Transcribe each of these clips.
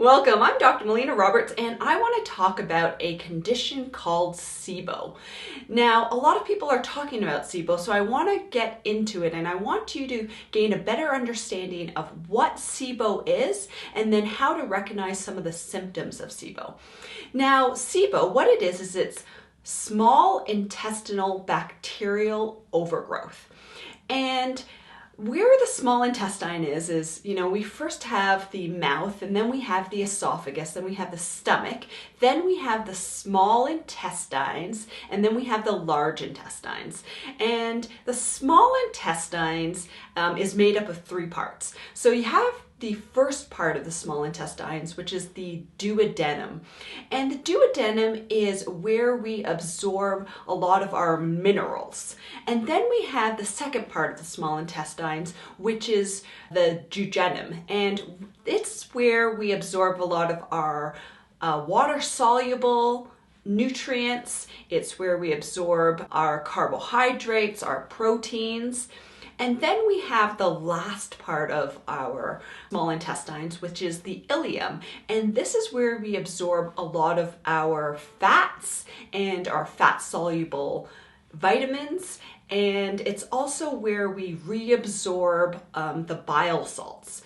Welcome, I'm Dr. Melina Roberts, and I want to talk about a condition called SIBO. Now, a lot of people are talking about SIBO, so I want to get into it, and I want you to gain a better understanding of what SIBO is, and then how to recognize some of the symptoms of SIBO. Now, SIBO, what it is it's small intestinal bacterial overgrowth. And where the small intestine is, we first have the mouth, and then we have the esophagus, then we have the stomach, then we have the small intestines, and then we have the large intestines. And the small intestines is made up of three parts. So you have the first part of the small intestines, which is the duodenum. And the duodenum is where we absorb a lot of our minerals. And then we have the second part of the small intestines, which is the jejunum. And it's where we absorb a lot of our water-soluble nutrients. It's where we absorb our carbohydrates, our proteins. And then we have the last part of our small intestines, which is the ileum. And this is where we absorb a lot of our fats and our fat-soluble vitamins. And it's also where we reabsorb the bile salts.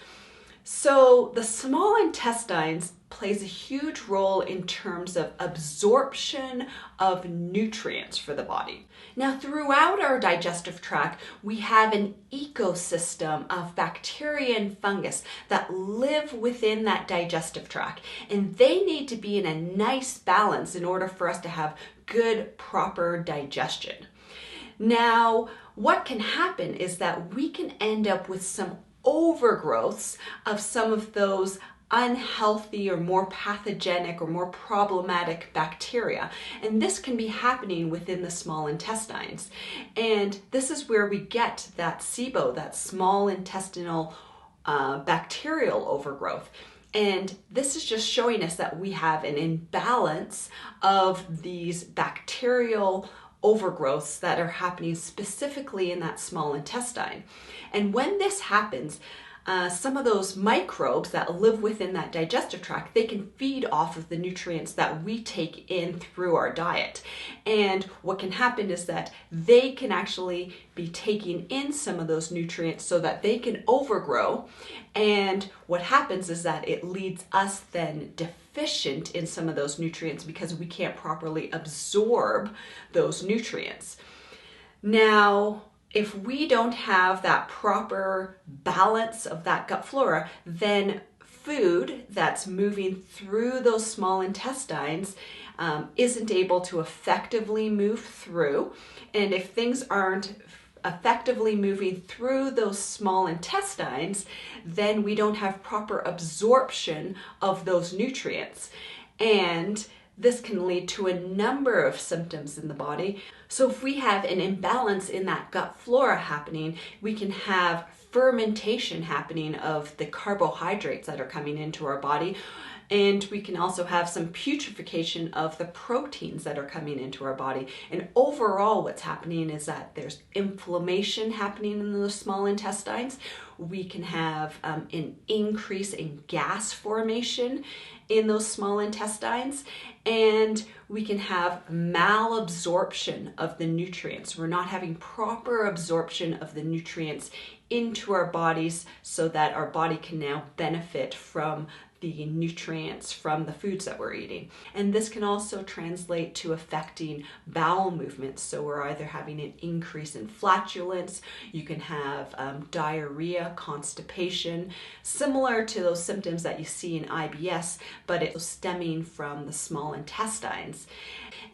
So the small intestines plays a huge role in terms of absorption of nutrients for the body. Now, throughout our digestive tract, we have an ecosystem of bacteria and fungus that live within that digestive tract, and they need to be in a nice balance in order for us to have good, proper digestion. Now, what can happen is that we can end up with some overgrowths of some of those unhealthy or more pathogenic or more problematic bacteria. And this can be happening within the small intestines. And this is where we get that SIBO, that small intestinal bacterial overgrowth. And this is just showing us that we have an imbalance of these bacterial overgrowths that are happening specifically in that small intestine. And when this happens, some of those microbes that live within that digestive tract, they can feed off of the nutrients that we take in through our diet. And what can happen is that they can actually be taking in some of those nutrients so that they can overgrow. And what happens is that it leads us then deficient in some of those nutrients because we can't properly absorb those nutrients. Now, if we don't have that proper balance of that gut flora, then food that's moving through those small intestines isn't able to effectively move through. And if things aren't effectively moving through those small intestines, then we don't have proper absorption of those nutrients. And this can lead to a number of symptoms in the body. So if we have an imbalance in that gut flora happening, we can have fermentation happening of the carbohydrates that are coming into our body. And we can also have some putrefaction of the proteins that are coming into our body. And overall, what's happening is that there's inflammation happening in those small intestines. We can have an increase in gas formation in those small intestines, and we can have malabsorption of the nutrients. We're not having proper absorption of the nutrients into our bodies so that our body can now benefit from the nutrients from the foods that we're eating. And this can also translate to affecting bowel movements. So we're either having an increase in flatulence, you can have diarrhea, constipation, similar to those symptoms that you see in IBS, but it's stemming from the small intestines.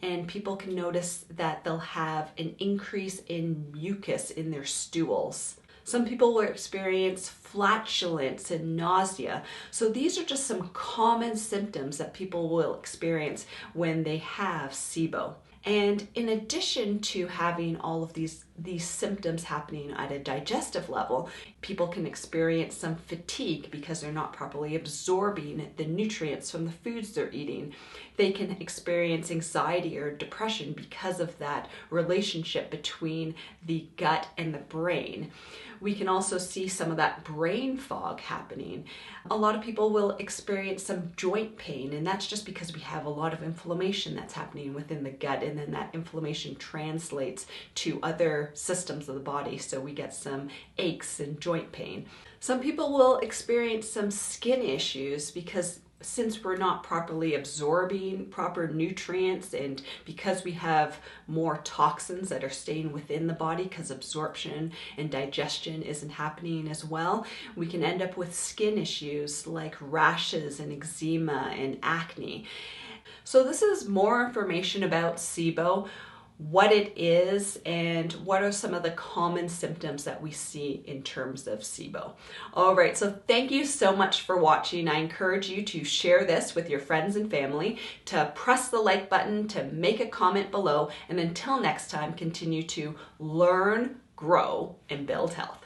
And people can notice that they'll have an increase in mucus in their stools. Some people will experience flatulence and nausea. So these are just some common symptoms that people will experience when they have SIBO. And in addition to having all of these these symptoms happening at a digestive level. People can experience some fatigue because they're not properly absorbing the nutrients from the foods they're eating. They can experience anxiety or depression because of that relationship between the gut and the brain. We can also see some of that brain fog happening. A lot of people will experience some joint pain, and that's just because we have a lot of inflammation that's happening within the gut, and then that inflammation translates to other systems of the body, so we get some aches and joint pain. Some people will experience some skin issues because since we're not properly absorbing proper nutrients, and because we have more toxins that are staying within the body because absorption and digestion isn't happening as well, we can end up with skin issues like rashes and eczema and acne. So this is more information about SIBO, what it is, and what are some of the common symptoms that we see in terms of SIBO. All right, so thank you so much for watching. I encourage you to share this with your friends and family, to press the like button, to make a comment below, and until next time, continue to learn, grow, and build health.